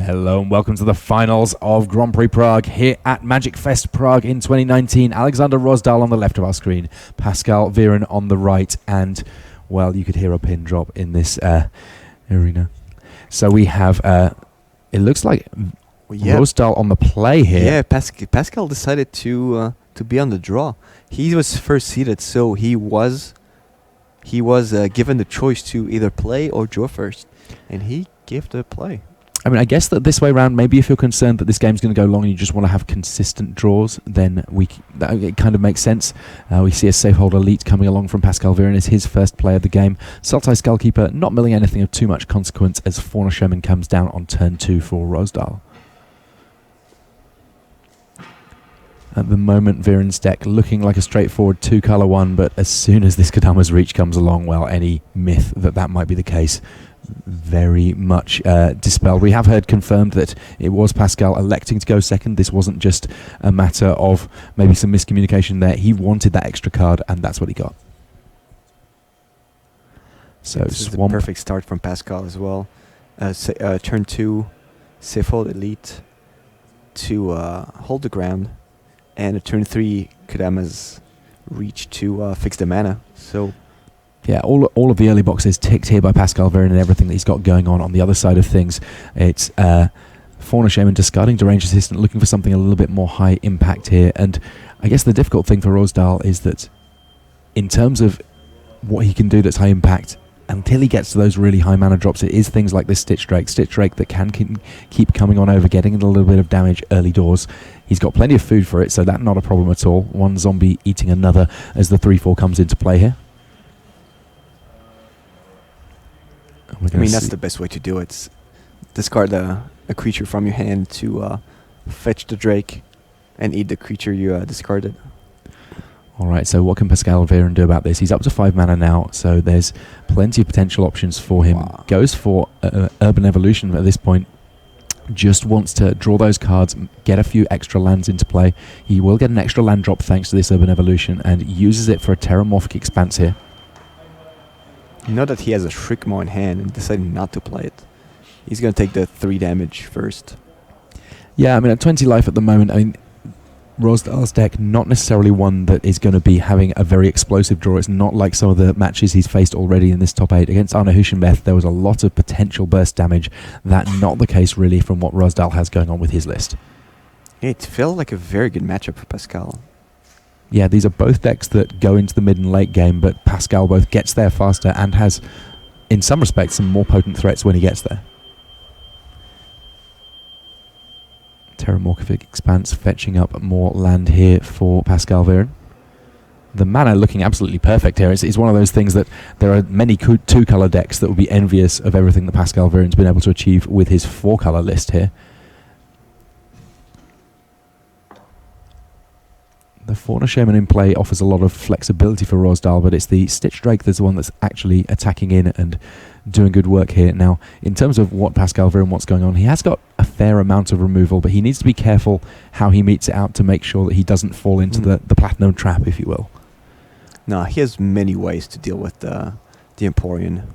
Hello and welcome to the finals of Grand Prix Prague here at Magic Fest Prague in 2019. Alexander Rosdahl on the left of our screen, Pascal Viren on the right, and, well, you could hear a pin drop in this arena. So we have, it looks like Rosdahl on the play here. Yeah, Pascal decided to be on the draw. He was first seeded, so he was given the choice to either play or draw first, and he gave the play. I mean, I guess that this way around, maybe if you're concerned that this game's going to go long and you just want to have consistent draws, then it kind of makes sense. We see a Safehold Elite coming along from Pascal Viren as his first play of the game. Sultai Skullkeeper not milling anything of too much consequence as Fauna Shaman comes down on turn 2 for Rosdahl. At the moment, Viren's deck looking like a straightforward 2-color one, but as soon as this Kodama's Reach comes along, well, any myth that might be the case very much dispelled. We have heard confirmed that it was Pascal electing to go second. This wasn't just a matter of maybe some miscommunication there. He wanted that extra card, and that's what he got. So this is a perfect start from Pascal as well. Turn 2, Safehold Elite to hold the ground, and a turn 3 Kodama's Reach to fix the mana. So yeah, all of the early boxes ticked here by Pascal Viren and everything that he's got going on the other side of things. It's Fauna Shaman discarding Deranged Assistant, looking for something a little bit more high impact here. And I guess the difficult thing for Rosdahl is that in terms of what he can do that's high impact, until he gets to those really high mana drops, it is things like this Stitch Drake that can keep coming on over, getting a little bit of damage early doors. He's got plenty of food for it, so that's not a problem at all. One zombie eating another as the 3-4 comes into play here. I mean, that's the best way to do it. Discard a creature from your hand to fetch the Drake and eat the creature you discarded. Alright, so what can Pascal Viren do about this? He's up to 5 mana now, so there's plenty of potential options for him. Wow. Goes for Urban Evolution at this point. Just wants to draw those cards, get a few extra lands into play. He will get an extra land drop thanks to this Urban Evolution, and uses it for a Terramorphic Expanse here. Know that he has a Shriekmaw in hand and decided not to play it. He's going to take the 3 damage first. Yeah, I mean, at 20 life at the moment, I mean, Rosdahl's deck, not necessarily one that is going to be having a very explosive draw. It's not like some of the matches he's faced already in this top 8. Against Arne Huschenbeth, there was a lot of potential burst damage. That's not the case, really, from what Rosdahl has going on with his list. It felt like a very good matchup for Pascal. Yeah, these are both decks that go into the mid and late game, but Pascal both gets there faster and has, in some respects, some more potent threats when he gets there. Terramorphic Expanse fetching up more land here for Pascal Viren. The mana looking absolutely perfect here. It's one of those things that there are many 2-color decks that will be envious of everything that Pascal Viren's been able to achieve with his 4-color list here. The Fauna Shaman in play offers a lot of flexibility for Rosdahl, but it's the Stitch Drake that's the one that's actually attacking in and doing good work here. Now, in terms of what Pascal Viren what's going on, he has got a fair amount of removal, but he needs to be careful how he meets it out to make sure that he doesn't fall into the Platinum trap, if you will. No, he has many ways to deal with the Emporion.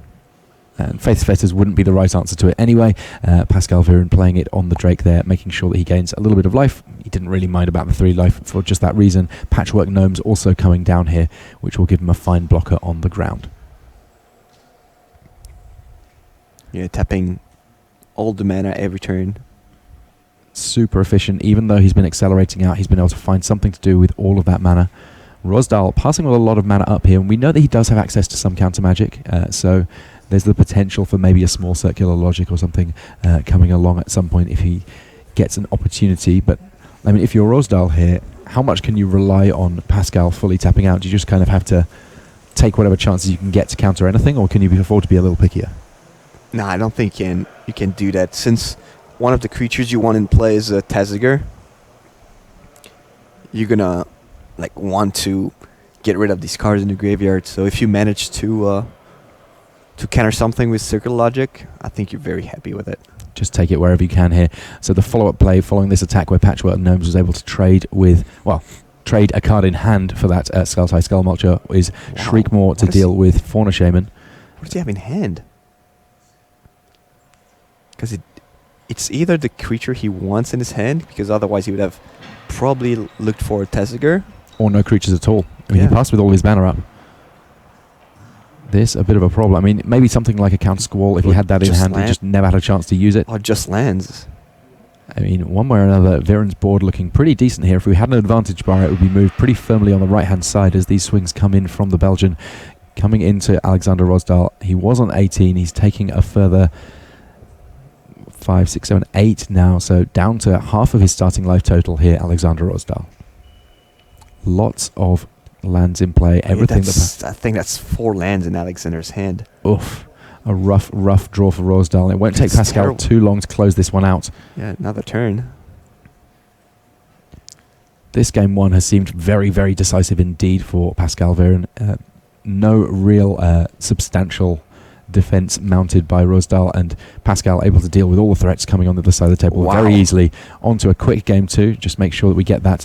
And Faith Fetters wouldn't be the right answer to it anyway. Pascal Viren playing it on the Drake there, making sure that he gains a little bit of life. He didn't really mind about the 3 life for just that reason. Patchwork Gnomes also coming down here, which will give him a fine blocker on the ground. Yeah, tapping all the mana every turn. Super efficient. Even though he's been accelerating out, he's been able to find something to do with all of that mana. Rosdahl passing with a lot of mana up here, and we know that he does have access to some counter magic, so there's the potential for maybe a small Circular Logic or something coming along at some point if he gets an opportunity. But, I mean, if you're Rosdahl here, how much can you rely on Pascal fully tapping out? Do you just kind of have to take whatever chances you can get to counter anything, or can you afford to be a little pickier? No, I don't think you can do that. Since one of the creatures you want in play is a Taziger, you're going to want to get rid of these cards in the graveyard. So if you manage to counter something with Circular Logic, I think you're very happy with it. Just take it wherever you can here. So the follow-up play following this attack where Patchwork Gnomes was able to trade a card in hand for that Sultai Skullmulcher is Shriekmaw to deal with Fauna Shaman. What does he have in hand? Because it's either the creature he wants in his hand, because otherwise he would have probably looked for a Tessiger. Or no creatures at all. I mean, Yeah. he passed with all his mana up. This a bit of a problem. I mean, maybe something like a Counter Squall, if he Or had that in just hand, he land. just never had a chance to use it. Or just lands. I mean, one way or another, Viren's board looking pretty decent here. If we had an advantage bar, it would be moved pretty firmly on the right-hand side as these swings come in from the Belgian. Coming into Alexander Rosdahl, he was on 18. He's taking a further 5, 6, 7, 8 now, so down to half of his starting life total here, Alexander Rosdahl. Lots of lands in play. Everything I think that's 4 lands in Alexander's hand. Oof. A rough draw for Rosdahl. It won't take It's Pascal terrible. too long to close this one out. Yeah, another turn. This game one has seemed very, very decisive indeed for Pascal Viren. No real substantial defense mounted by Rosdahl, and Pascal able to deal with all the threats coming on the other side of the table very easily. Onto a quick game two. Just make sure that we get that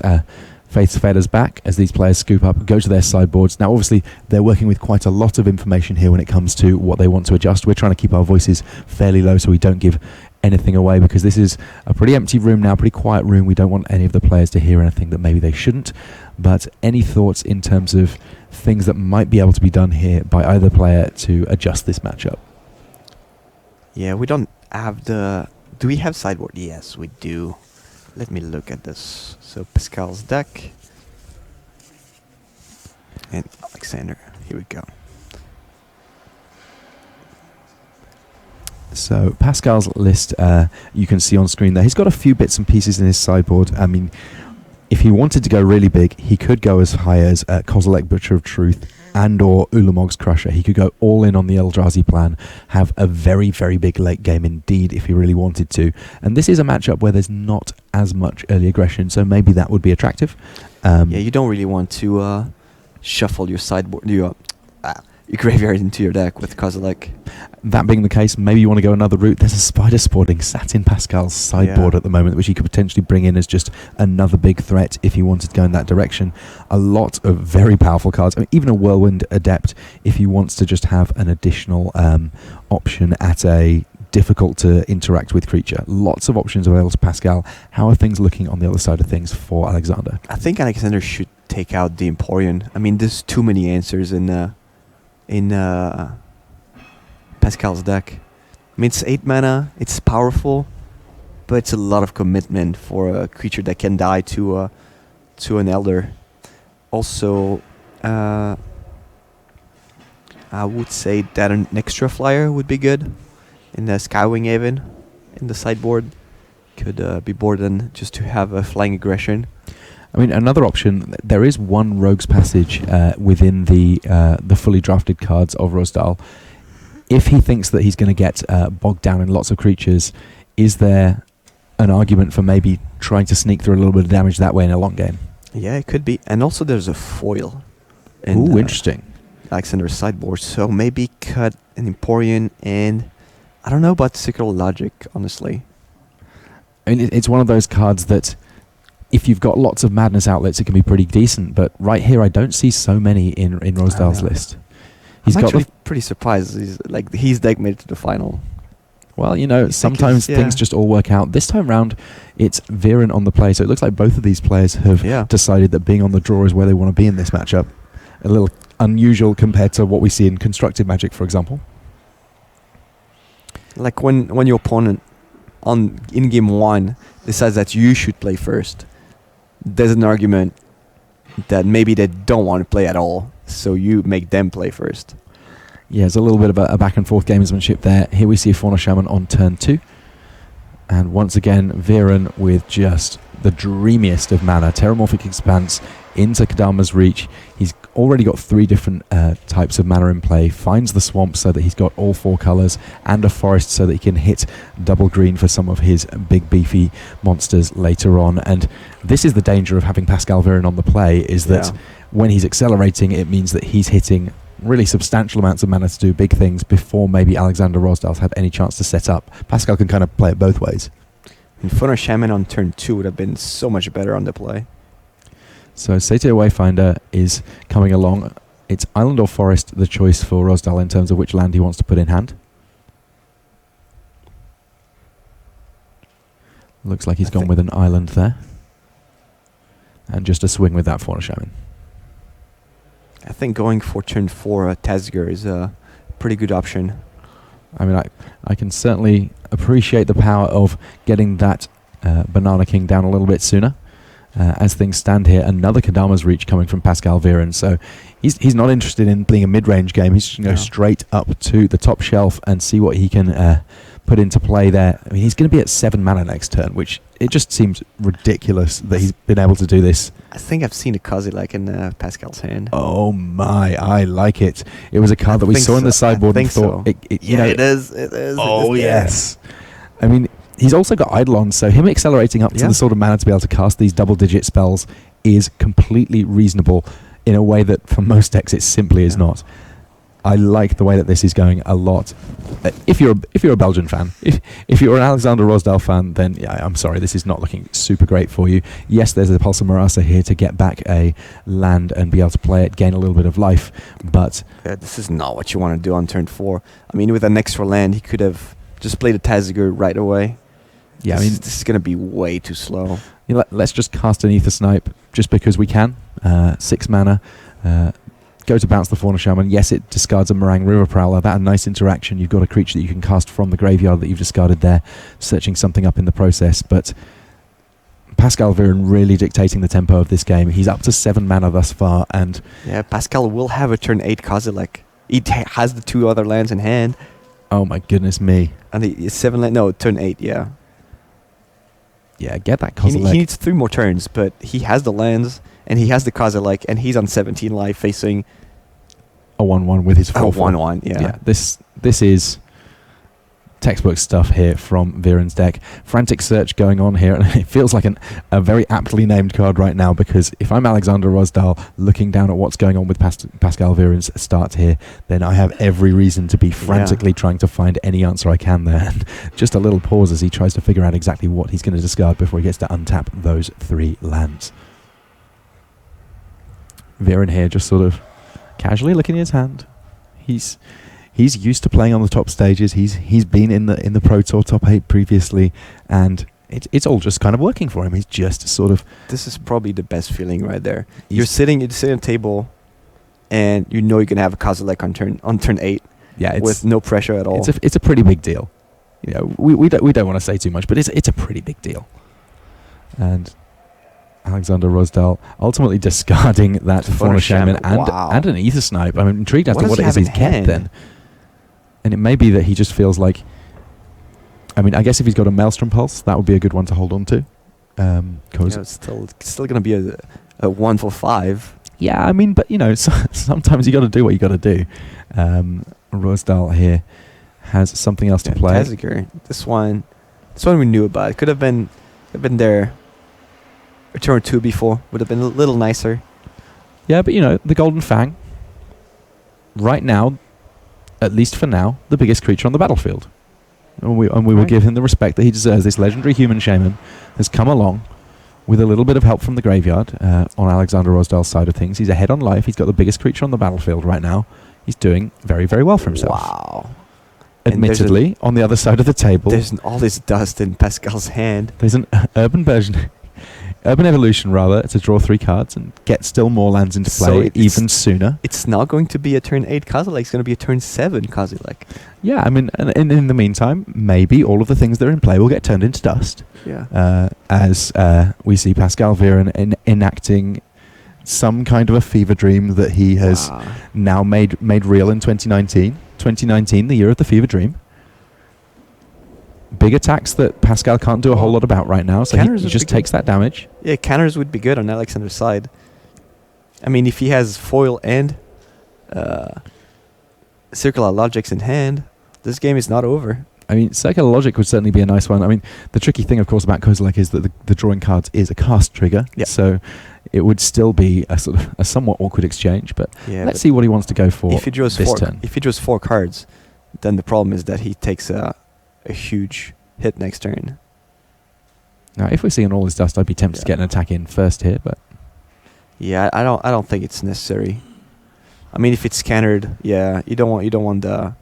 Faith's Feathers back as these players scoop up, go to their sideboards. Now, obviously, they're working with quite a lot of information here when it comes to what they want to adjust. We're trying to keep our voices fairly low so we don't give anything away, because this is a pretty empty room now, pretty quiet room. We don't want any of the players to hear anything that maybe they shouldn't. But any thoughts in terms of things that might be able to be done here by either player to adjust this matchup? Yeah, we don't have the... Do we have sideboard? Yes, we do. Let me look at this. So Pascal's deck. And Alexander. Here we go. So Pascal's list, you can see on screen there. He's got a few bits and pieces in his sideboard. I mean, if he wanted to go really big, he could go as high as Kozilek, Butcher of Truth, and or Ulamog's Crusher. He could go all in on the Eldrazi plan, have a very, very big late game indeed if he really wanted to. And this is a matchup where there's not as much early aggression, so maybe that would be attractive. Yeah, you don't really want to shuffle your sideboard, your graveyard into your deck with Kozilek. That being the case, maybe you want to go another route. There's a Spider Sporting sat in Pascal's sideboard at the moment, which he could potentially bring in as just another big threat if he wanted to go in that direction. A lot of very powerful cards. I mean, even a Whirlwind Adept, if he wants to just have an additional option at a difficult to interact with creature. Lots of options available to Pascal. How are things looking on the other side of things for Alexander? I think Alexander should take out the Emporion. I mean, there's too many answers in Pascal's deck. I mean, it's 8 mana, it's powerful, but it's a lot of commitment for a creature that can die to an Elder. Also, I would say that an extra flyer would be good in the Skywing Haven in the sideboard. Could be more than just to have a flying aggression. I mean, another option, there is one Rogue's Passage within the fully drafted cards of Rosdahl. If he thinks that he's going to get bogged down in lots of creatures, is there an argument for maybe trying to sneak through a little bit of damage that way in a long game? Yeah, it could be. And also there's a foil. in Ooh, interesting. Alexander's sideboard. So maybe cut an Emporion, and I don't know about Secret Logic, honestly. I mean, it's one of those cards that if you've got lots of madness outlets, it can be pretty decent. But right here, I don't see so many in Rosdahl's list. I'm actually pretty surprised. He's deck made it to the final. Well, you know, sometimes things just all work out. This time round, it's Viren on the play, so it looks like both of these players have decided that being on the draw is where they want to be in this matchup. A little unusual compared to what we see in Constructed Magic, for example. Like when your opponent in game one decides that you should play first, there's an argument that maybe they don't want to play at all, so you make them play first. Yeah, it's a little bit of a back and forth gamesmanship there. Here we see Fauna Shaman on turn 2. And once again, Viren with just the dreamiest of mana. Terramorphic Expanse into Kadama's Reach. He's already got 3 different types of mana in play. Finds the swamp so that he's got all 4 colours, and a forest so that he can hit double green for some of his big beefy monsters later on. And this is the danger of having Pascal Viren on the play, is that when he's accelerating, it means that he's hitting really substantial amounts of mana to do big things before maybe Alexander Rosdahl's had any chance to set up. Pascal can kind of play it both ways. And Fauna Shaman on turn 2 would have been so much better on the play. So Satyr Wayfinder is coming along. It's Island or Forest, the choice for Rosdahl in terms of which land he wants to put in hand. Looks like he's gone with an island there. And just a swing with that Fauna Shaman. I think going for turn 4 Tazger is a pretty good option. I mean, I can certainly appreciate the power of getting that Banana King down a little bit sooner. As things stand here, another Kadama's Reach coming from Pascal Viren. So he's not interested in playing a mid-range game. He's just going to go straight up to the top shelf and see what he can put into play there. I mean, he's going to be at 7 mana next turn, which it just seems ridiculous that he's been able to do this. I think I've seen a Kozilek in Pascal's hand. Oh my, I like it. It was a card that we saw in the sideboard and thought... It is. Oh, yes. I mean, he's also got Eidolon, so him accelerating up to the sort of mana to be able to cast these double-digit spells is completely reasonable in a way that for most decks it simply is not. I like the way that this is going a lot. If you're a Belgian fan, if you're an Alexander Rosdahl fan, then I'm sorry, this is not looking super great for you. Yes, there's a Pulsar Marasa here to get back a land and be able to play it, gain a little bit of life, but... this is not what you want to do on turn 4. I mean, with an extra land, he could have just played a Tazger right away. Yeah, this is going to be way too slow. Let's just cast an Ether Snipe just because we can. 6 mana. Go to bounce the Fauna Shaman. Yes, it discards a Meringue River Prowler. That a nice interaction. You've got a creature that you can cast from the graveyard that you've discarded there, searching something up in the process. But Pascal Viren really dictating the tempo of this game. He's up to 7 mana thus far, and Pascal will have a turn 8 Kozilek. He has the 2 other lands in hand. Oh my goodness me! And he 7 land. No, turn 8. Yeah. Yeah, get that Kozilek. He needs 3 more turns, but he has the lands. And he has the Kozilek, and he's on 17 life facing a 1/1 with his 4/4. 1/1, yeah. This is textbook stuff here from Viren's deck. Frantic Search going on here, and it feels like a very aptly named card right now, because if I'm Alexander Rosdahl looking down at what's going on with Pascal Viren's start here, then I have every reason to be frantically trying to find any answer I can there. And just a little pause as he tries to figure out exactly what he's going to discard before he gets to untap those 3 lands. Viren here just sort of casually looking at his hand. He's used to playing on the top stages. He's been in the Pro Tour top 8 previously, and it's all just kind of working for him. He's just sort of... This is probably the best feeling right there. You're sitting at a table, and you know you're gonna have a Kozilek on turn 8. Yeah, with no pressure at all. It's a pretty big deal. We don't want to say too much, but it's a pretty big deal. And Alexander Rosdahl ultimately discarding that Fauna Shaman and an Ether Snipe. I'm intrigued as to what it is he's kept then. And it may be that he just feels like... I mean, I guess if he's got a Maelstrom Pulse, that would be a good one to hold on to. It's still going to be a 1 for 5. Yeah, I mean, but, sometimes you got to do what you got to do. Rosdahl here has something else to play. Tazger. This one we knew about. It could have been there a turn 2 before. Would have been a little nicer. Yeah, but the Golden Fang, right now, at least for now, the biggest creature on the battlefield. And we will give him the respect that he deserves. This legendary human shaman has come along with a little bit of help from the graveyard on Alexander Rosdahl's side of things. He's ahead on life. He's got the biggest creature on the battlefield right now. He's doing very, very well for himself. Wow. Admittedly, on the other side of the table... There's all this dust in Pascal's hand. There's an Urban Evolution, rather, to draw 3 cards and get still more lands into play even sooner. It's not going to be a turn 8 Kozilek. It's going to be a turn 7 Kozilek. Yeah, I mean, and in the meantime, maybe all of the things that are in play will get turned into dust. Yeah. As we see Pascal Viren enacting some kind of a fever dream that he has now made real in 2019. 2019, the year of the fever dream. Big attacks that Pascal can't do a whole lot about right now, so he just takes that damage. Yeah, counters would be good on Alexander's side. I mean, if he has foil and Circular Logics in hand, this game is not over. I mean, Circular Logic would certainly be a nice one. I mean, the tricky thing, of course, about Kozilek is that the drawing cards is a cast trigger, so it would still be a sort of a somewhat awkward exchange. But let's see what he wants to go for this turn. If he draws 4 cards, then the problem is that he takes a huge hit next turn. Now, if we're seeing all this dust, I'd be tempted to get an attack in first here, but I don't think it's necessary. I mean, if it's scattered, you don't want the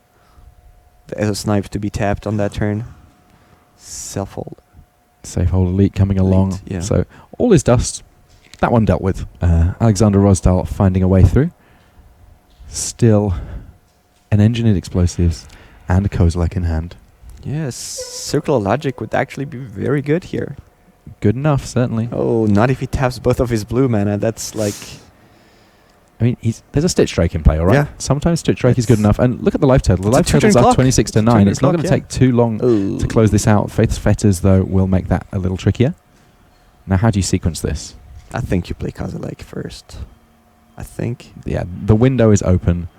Ezo Snipe to be tapped on that turn. Self-hold. Safehold Elite coming along. Elite, yeah. So all is dust. That one dealt with. Alexander Rosdal finding a way through. Still an Engineered Explosives and a Kozilek in hand. Yes, Circular Logic would actually be very good here. Good enough, certainly. Oh, not if he taps both of his blue mana. That's like... I mean, there's a Stitch Drake in play, all right? Yeah. Sometimes Stitch Drake is good enough. And look at the life total. The life It's a totals are clock. 26 to It's a 9. turn It's not going to clock, take too long Ooh. to close this out. Faith's Fetters, though, will make that a little trickier. Now, how do you sequence this? I think you play Kozilek first. I think. Yeah, the window is open,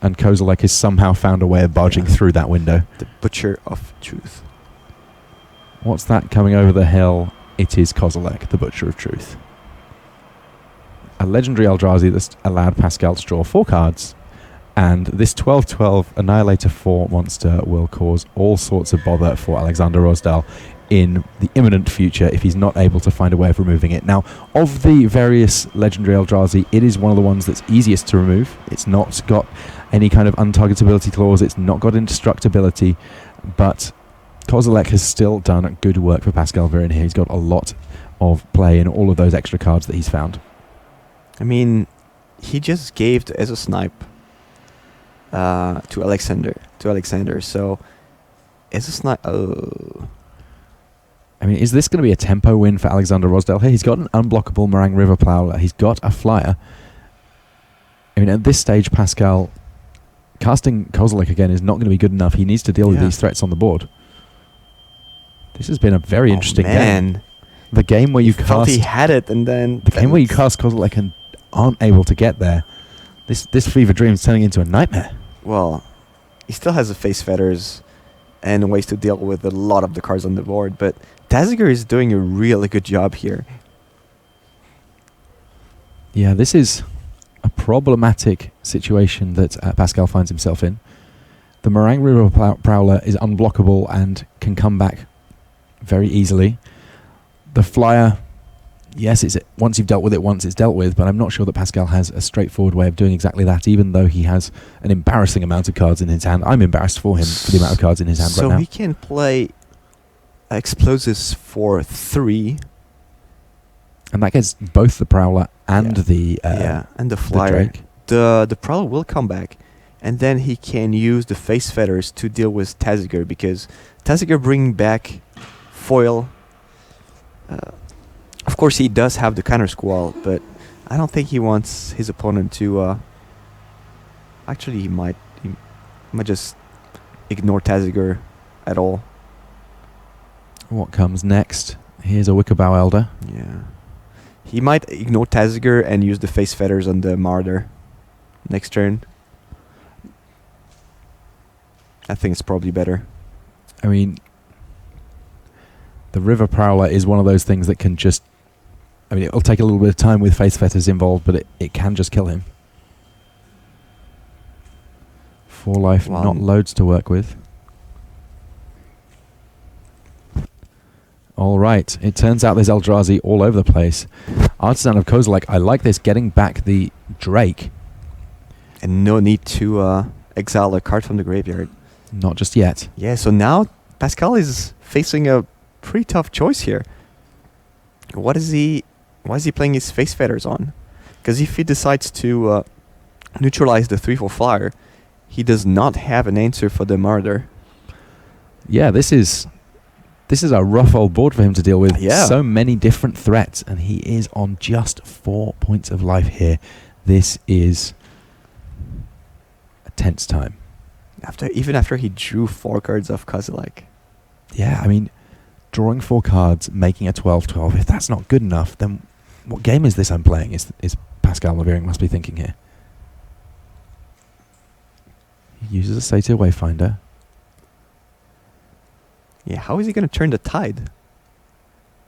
and Kozilek has somehow found a way of barging through that window. The Butcher of Truth. What's that coming over the hill? It is Kozilek, the Butcher of Truth. A legendary Eldrazi that's allowed Pascal to draw 4 cards, and this 12/12 Annihilator 4 monster will cause all sorts of bother for Alexander Rosdal in the imminent future if he's not able to find a way of removing it. Now, of the various legendary Eldrazi, it is one of the ones that's easiest to remove. It's not got any kind of untargetability clause, it's not got indestructibility, but Kozilek has still done good work for Pascal Virin here. He's got a lot of play in all of those extra cards that he's found. I mean, he just gave the Ezra Snipe to Alexander. So, Ezra Snipe... Oh... I mean, is this going to be a tempo win for Alexander Rosdal here? He's got an unblockable Meringue River Prowler. He's got a flyer. I mean, at this stage, Pascal, casting Kozilek again is not going to be good enough. He needs to deal with these threats on the board. This has been a very interesting game. The game where you felt he cast... had it, and then... The game where you cast Kozilek and aren't able to get there. This Fever Dream is turning into a nightmare. Well, he still has the Face Fetters and ways to deal with a lot of the cards on the board, but Taziger is doing a really good job here. Yeah, this is a problematic situation that Pascal finds himself in. The Meringue River Prowler is unblockable and can come back very easily. The flyer, yes, once you've dealt with it once, it's dealt with, but I'm not sure that Pascal has a straightforward way of doing exactly that, even though he has an embarrassing amount of cards in his hand. I'm embarrassed for him for the amount of cards in his hand right now. So he can play Explosives for 3. And that gets both the Prowler and the and the Flyer. Drake. The Prowler will come back, and then he can use the Face Fetters to deal with Taziger, because Taziger bringing back foil. Of course, he does have the counter squall, but I don't think he wants his opponent to. Actually, he might just ignore Taziger at all. What comes next? Here's a Wickerbow Elder. Yeah, he might ignore Taziger and use the Face Fetters on the Martyr next turn. I think it's probably better. I mean, the River Prowler is one of those things that can just... I mean, it'll take a little bit of time with Face Fetters involved, but it can just kill him. 4 life, Wow. not loads to work with. All right, it turns out there's Eldrazi all over the place. Artisan of Kozilek, I like this, getting back the Drake. And no need to exile a card from the graveyard. Not just yet. Yeah, so now Pascal is facing a pretty tough choice here. Why is he playing his Face Fetters on? Because if he decides to neutralize the 3/4 flyer, he does not have an answer for the Martyr. Yeah, this is a rough old board for him to deal with. Yeah. So many different threats, and he is on just 4 points of life here. This is a tense time. Even after he drew 4 cards off Kozilek. Yeah, I mean, drawing 4 cards, making a 12/12, if that's not good enough, then what game is this I'm playing, is Pascal Virin must be thinking here. He uses a Satyr Wayfinder. Yeah, how is he going to turn the tide?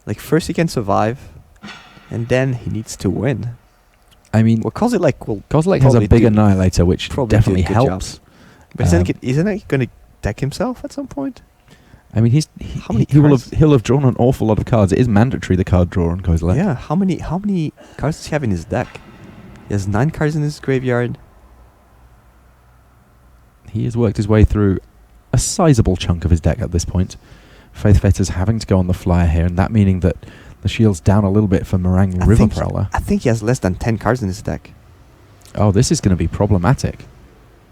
Like, first he can survive, and then he needs to win. I mean, Well, Kozilek will... Kozilek has a probably big do- Annihilator, which probably do a definitely good job. helps. But isn't he going to deck himself at some point? I mean, How many he'll cards? have drawn an awful lot of cards. It is mandatory, the card draw on Kozilek. Yeah, how many cards does he have in his deck? He has 9 cards in his graveyard. He has worked his way through a sizable chunk of his deck at this point. Faith Vetter's having to go on the flyer here, and that meaning that the shield's down a little bit for Meringue River Prowler. I think he has less than 10 cards in his deck. Oh, this is going to be problematic.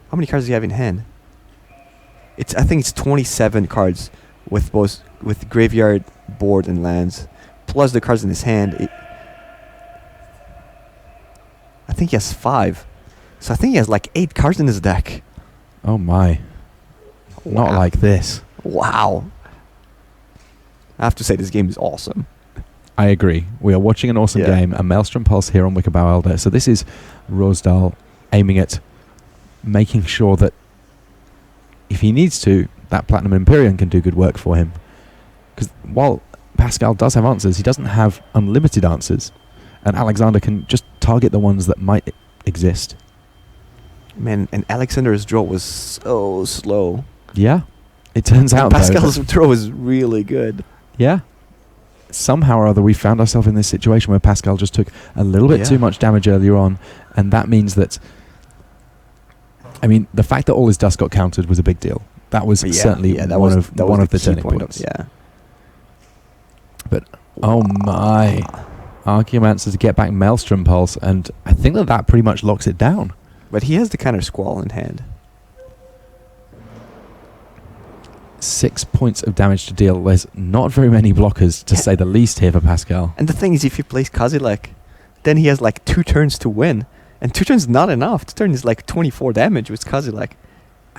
How many cards do you have in hand? I think it's 27 cards with graveyard, board, and lands, plus the cards in his hand. I think he has 5. So I think he has like 8 cards in his deck. Oh my. Wow. Not like this. Wow. I have to say this game is awesome. I agree. We are watching an awesome game, a Maelstrom Pulse here on Wickerbow Elder. So this is Rosdahl aiming at making sure that if he needs to, that Platinum Empyrean can do good work for him. Because while Pascal does have answers, he doesn't have unlimited answers. And Alexander can just target the ones that might exist. Man, and Alexander's draw was so slow. Yeah. It turns out, Pascal's throw is really good. Yeah. Somehow or other, we found ourselves in this situation where Pascal just took a little bit too much damage earlier on, and that means that, I mean, the fact that all his dust got countered was a big deal. That was certainly one of the turning points. Yeah. But, oh my. Archaeomancer to get back Maelstrom Pulse, and I think that pretty much locks it down. But he has the counter Squall in hand. 6 points of damage to deal. There's not very many blockers, to say the least, here for Pascal. And the thing is, if he plays Kozilek, then he has like 2 turns to win. And 2 turns is not enough. 2 turns is like 24 damage with Kozilek.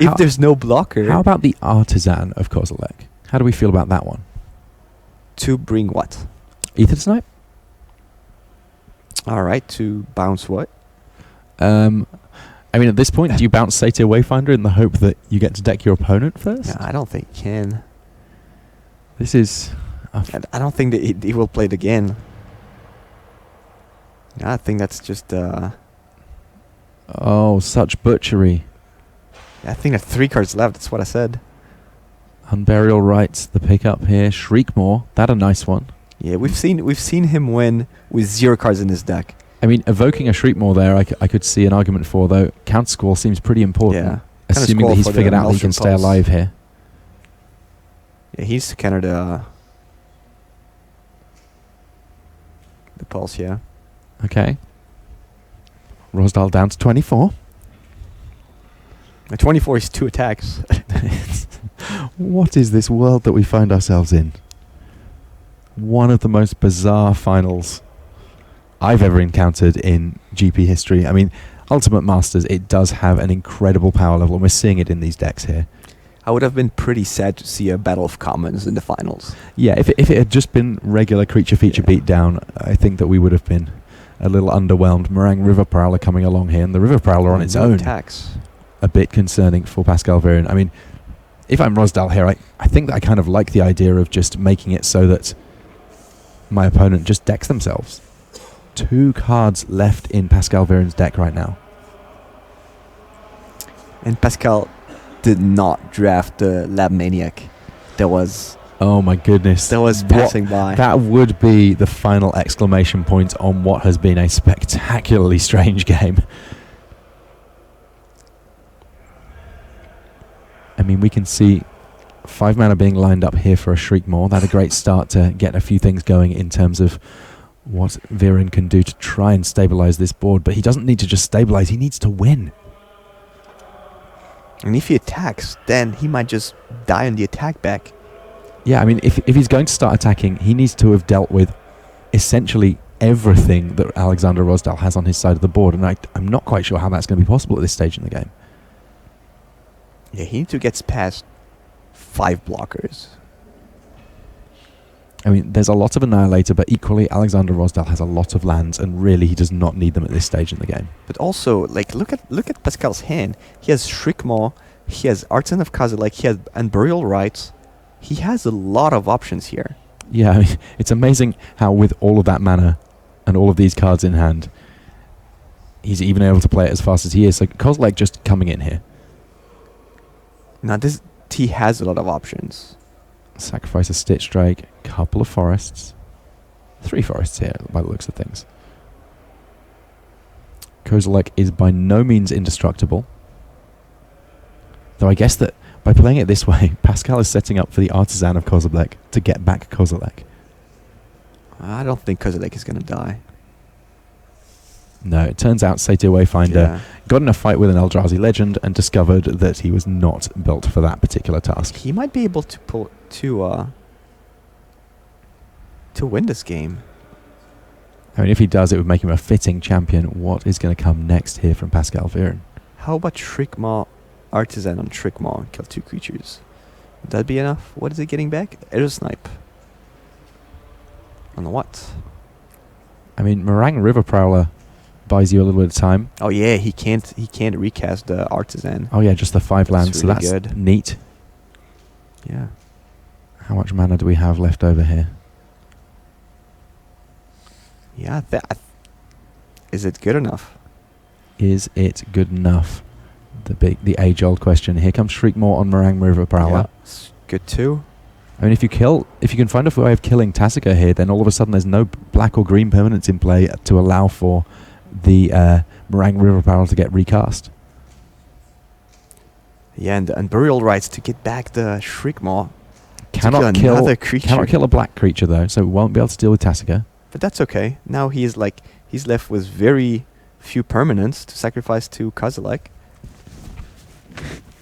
If there's no blocker. How about the Artisan of Kozilek? How do we feel about that one? To bring what? Ether Snipe? Alright, to bounce what? I mean, at this point, do you bounce Satyr Wayfinder in the hope that you get to deck your opponent first? Yeah, I don't think he can. This is... I don't think that he will play it again. I think that's just... Oh, such butchery. I think there are 3 cards left, that's what I said. Unburial Rites, the pickup here. Shriekmaw, that a nice one. Yeah, we've seen him win with 0 cards in his deck. I mean, evoking a Shriekmaw there, I could see an argument for, though. Counter Squall seems pretty important. Yeah. Assuming that he's figured out that he can stay alive here. Yeah, he needs to counter the Pulse, yeah. Okay. Rosdahl down to 24. At 24 is 2 attacks. What is this world that we find ourselves in? One of the most bizarre finals I've ever encountered in GP history. I mean, Ultimate Masters, it does have an incredible power level, and we're seeing it in these decks here. I would have been pretty sad to see a Battle of Commons in the finals. Yeah, if it had just been regular creature feature beatdown, I think that we would have been a little underwhelmed. Meringue River Prowler coming along here, and the River Prowler on its own. Attacks. A bit concerning for Pascal Varian. I mean, if I'm Rosdahl here, I think that I kind of like the idea of just making it so that my opponent just decks themselves. 2 cards left in Pascal Varian's deck right now. And Pascal did not draft the Lab Maniac. That was... Oh my goodness. That was passing by. That would be the final exclamation point on what has been a spectacularly strange game. I mean, we can see 5 mana being lined up here for a Shriekmaw. That's a great start to get a few things going in terms of what Viren can do to try and stabilize this board. But he doesn't need to just stabilize, he needs to win. And if he attacks, then he might just die on the attack back. Yeah, I mean, if he's going to start attacking, he needs to have dealt with essentially everything that Alexander Rosdahl has on his side of the board. And I'm not quite sure how that's going to be possible at this stage in the game. Yeah, he needs to get past 5 blockers. I mean, there's a lot of Annihilator, but equally, Alexander Rosdahl has a lot of lands, and really, he does not need them at this stage in the game. But also, like, look at Pascal's hand. He has Shriekmaw, he has Artisan of Kozilek, he has Unburial Rites. He has a lot of options here. Yeah, I mean, it's amazing how with all of that mana and all of these cards in hand, he's even able to play it as fast as he is. So Kozilek just coming in here. Now, he has a lot of options. Sacrifice a Stitch Drake, couple of forests. 3 forests here, by the looks of things. Kozilek is by no means indestructible. Though I guess that By playing it this way, Pascal is setting up for the Artisan of Kozilek to get back Kozilek. I don't think Kozilek is going to die. No, it turns out Satyr Wayfinder got in a fight with an Eldrazi legend and discovered that he was not built for that particular task. He might be able to pull to win this game. I mean, if he does, it would make him a fitting champion. What is going to come next here from Pascal Viren? How about Trickmaw Artisan on Trickmaw? Kill 2 creatures. Would that be enough? What is it getting back? Air Snipe. On what? I mean, Meringue River Prowler buys you a little bit of time. Oh yeah, he can't recast the Artisan. Oh yeah, just the 5 lands, really so that's good. neat. Yeah. How much mana do we have left over here? Yeah, is it good enough? Is it good enough? The age-old question. Here comes Shriekmaw on Meringue River Prowler. Yeah, it's good too. I mean, if you can find a way of killing Tasica here, then all of a sudden there's no black or green permanents in play to allow for the Meringue River Prowler to get recast. Yeah, and Burial Rites to get back the Shriekmaw. Cannot kill a black creature though, so we won't be able to deal with Tasica. But that's okay. Now he's left with very few permanents to sacrifice to Kozilek.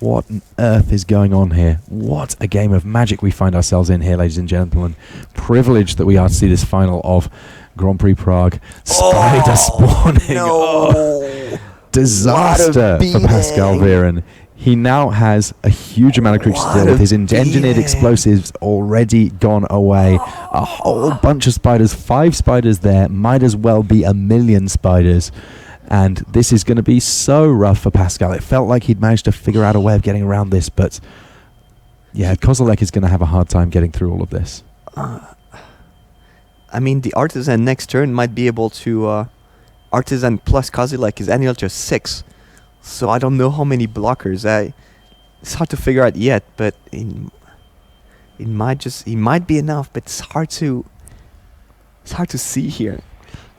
What on earth is going on here? What a game of Magic we find ourselves in here, ladies and gentlemen. Privileged that we are to see this final of Grand Prix Prague. Spider spawning. No. Disaster for Pascal Viren. He now has a huge amount of creatures to deal with. His engineered explosives already gone away. A whole bunch of spiders. 5 spiders there. Might as well be a million spiders. And this is going to be so rough for Pascal. It felt like he'd managed to figure out a way of getting around this, but yeah, Kozilek is going to have a hard time getting through all of this. I mean, the Artisan next turn might be able to... Artisan plus Kozilek is annual just 6. So I don't know how many blockers. It's hard to figure out yet, but it might be enough, but it's hard to see here.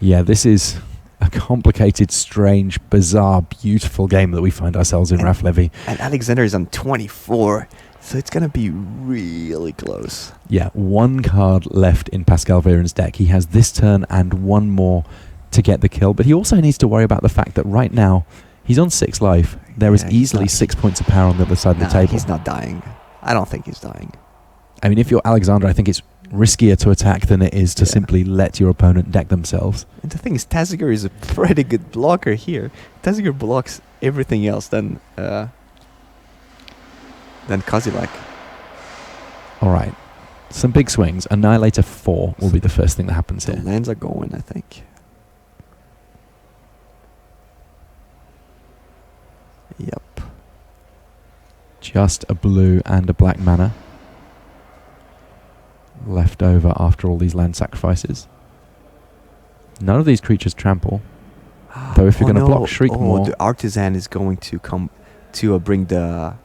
Yeah, this is a complicated, strange, bizarre, beautiful game that we find ourselves in, Raf Levy. And Alexander is on 24, so it's going to be really close. Yeah, 1 card left in Pascal Viren's deck. He has this turn and 1 more to get the kill, but he also needs to worry about the fact that right now he's on 6 life. There is easily 6 points of power on the other side of the table. He's not dying. I don't think he's dying. I mean, if you're Alexander, I think it's riskier to attack than it is to simply let your opponent deck themselves. And the thing is, Tasigur is a pretty good blocker here. Tasigur blocks everything else than Kozilek. All right. Some big swings. Annihilator 4 will be the first thing that happens The here. lands are going, I think. Yep. Just a blue and a black mana left over after all these land sacrifices. None of these creatures trample. Though if you're going to block Shriekmaw... the Artisan is going to come to bring the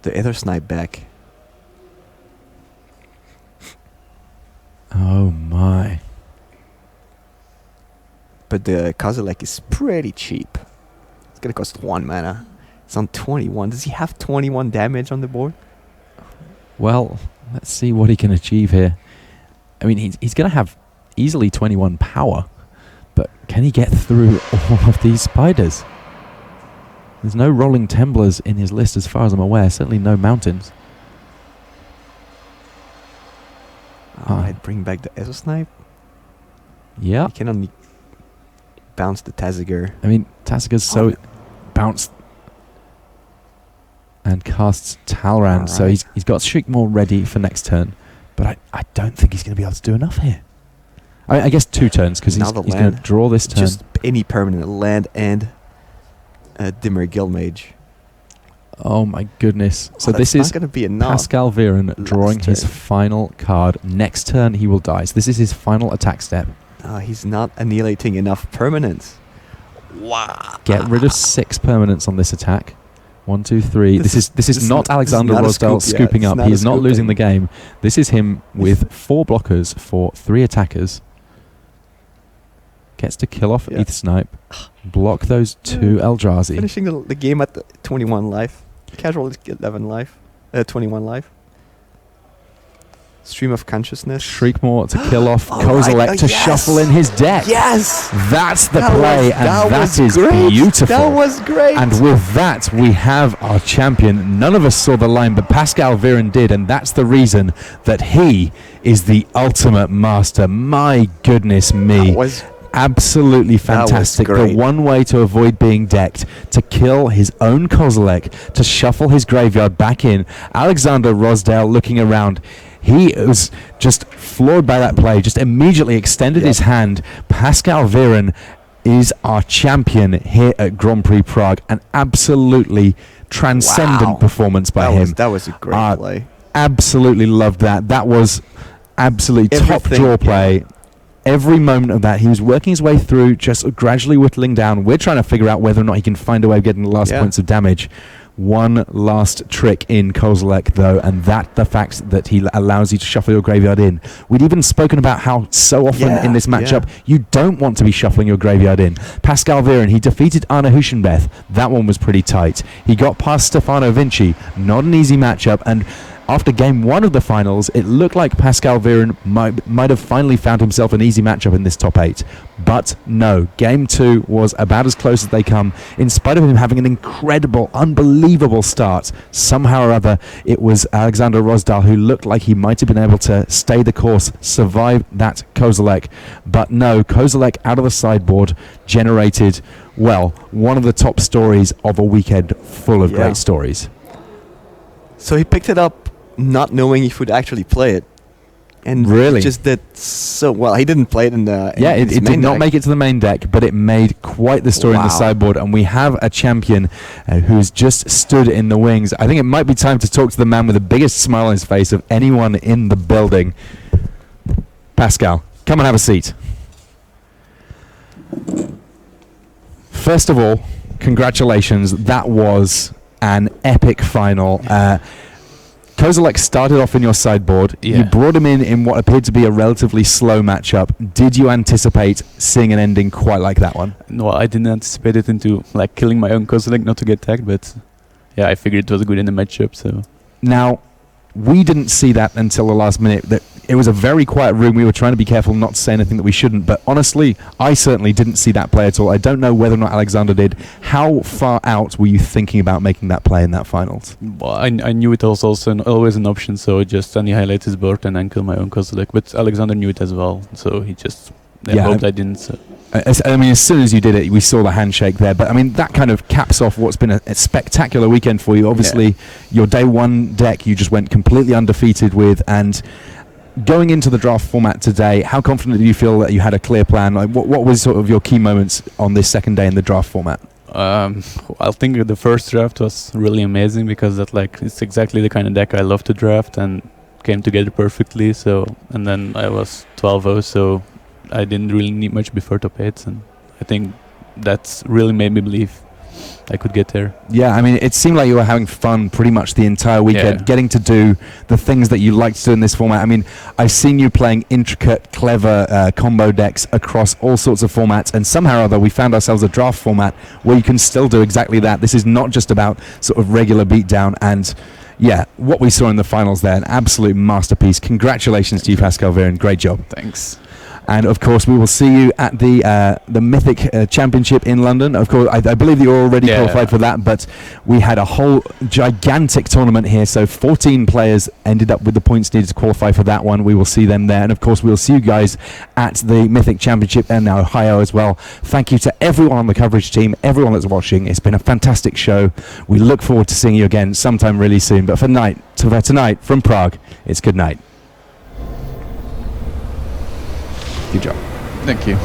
Ether Snipe back. Oh my. But the Kozilek is pretty cheap. It's going to cost 1 mana. It's on 21. Does he have 21 damage on the board? Well, let's see what he can achieve here. I mean, he's going to have easily 21 power, but can he get through all of these spiders? There's no Rolling Temblers in his list as far as I'm aware, certainly no mountains. I'd bring back the Ether Snipe. Yeah. He can only bounce the Tasigur. I mean, Tasiga's so bounced and casts Talrand, so he's got Shriekmaw ready for next turn, but I don't think he's going to be able to do enough here. I guess 2 turns, because he's going to draw this turn. Just any permanent land and Dimmer Guildmage. Oh my goodness. So this is going to be enough. Pascal Viren drawing his final card. Next turn he will die. So this is his final attack step. He's not annihilating enough permanents. Wow. Get rid of 6 permanents on this attack. 1, 2, 3. This is not Alexander Rosdell scooping up. He is not losing the game. This is him with 4 blockers for 3 attackers. Gets to kill off Ether Snipe. Block those 2 Eldrazi. Finishing the game at 21 life. Casual 11 life, 21 life. Stream of Consciousness. Shriekmore to kill off Oh, Kozilek to shuffle in his deck. Yes! That's the play, and that is great. beautiful. That was great. And with that, we have our champion. None of us saw the line, but Pascal Viren did, and that's the reason that he is the ultimate master. My goodness me. That was absolutely fantastic. The one way to avoid being decked, to kill his own Kozilek, to shuffle his graveyard back in. Alexander Rosdale looking around. He was just floored by that play, just immediately extended his hand. Pascal Viren is our champion here at Grand Prix Prague. An absolutely transcendent performance by him. That was a great play. Absolutely loved that. That was absolutely top draw play. Every moment of that, he was working his way through, just gradually whittling down. We're trying to figure out whether or not he can find a way of getting the last points of damage. One last trick in Kozilek, though, and that the fact that he allows you to shuffle your graveyard in. We'd even spoken about how so often in this matchup you don't want to be shuffling your graveyard in. Pascal Viren, he defeated Arne Huschenbeth. That one was pretty tight. He got past Stefano Vinci. Not an easy matchup, and after game one of the finals, it looked like Pascal Viren might have finally found himself an easy matchup in this top 8. But no, game 2 was about as close as they come. In spite of him having an incredible, unbelievable start, somehow or other, it was Alexander Rosdal who looked like he might have been able to stay the course, survive that Kozilek. But no, Kozilek out of the sideboard generated, well, one of the top stories of a weekend full of great stories. So he picked it up not knowing if he would actually play it. And really just did so well. He didn't play it in the it did not make it to the main deck, but it made quite the story in the sideboard, and we have a champion who's just stood in the wings. I think it might be time to talk to the man with the biggest smile on his face of anyone in the building. Pascal, come and have a seat. First of all, congratulations. That was an epic final. Kozilek started off in your sideboard. You brought him in what appeared to be a relatively slow matchup. Did you anticipate seeing an ending quite like that one? No, I didn't anticipate it into like killing my own Kozilek not to get tagged, but yeah, I figured it was good in the matchup. So now, we didn't see that until the last minute. That it was a very quiet room. We were trying to be careful not to say anything that we shouldn't, but honestly, I certainly didn't see that play at all. I don't know whether or not Alexander did. How far out were you thinking about making that play in that finals? Well, I knew it was also always an option, so just annihilate his board and then kill my own Kozilek. But Alexander knew it as well, so he just hoped I didn't. So. I mean, as soon as you did it, we saw the handshake there. But I mean, that kind of caps off what's been a spectacular weekend for you. Obviously, your day one deck you just went completely undefeated with, and going into the draft format today, how confident do you feel that you had a clear plan? Like, what was sort of your key moments on this second day in the draft format? I think the first draft was really amazing because it's exactly the kind of deck I love to draft and came together perfectly. So, and then I was 12-0, so I didn't really need much before top 8, and I think that's really made me believe I could get there. Yeah, I mean, it seemed like you were having fun pretty much the entire weekend, getting to do the things that you like to do in this format. I mean, I've seen you playing intricate, clever combo decks across all sorts of formats, and somehow or other we found ourselves a draft format where you can still do exactly that. This is not just about sort of regular beatdown, and what we saw in the finals there, an absolute masterpiece. Congratulations to you, Pascal Viren. Great job. Thanks. And of course, we will see you at the Mythic Championship in London. Of course, I believe that you're already qualified for that, but we had a whole gigantic tournament here. So 14 players ended up with the points needed to qualify for that one. We will see them there. And of course, we'll see you guys at the Mythic Championship in Ohio as well. Thank you to everyone on the coverage team, everyone that's watching. It's been a fantastic show. We look forward to seeing you again sometime really soon. But for tonight from Prague, it's good night. Good job. Thank you.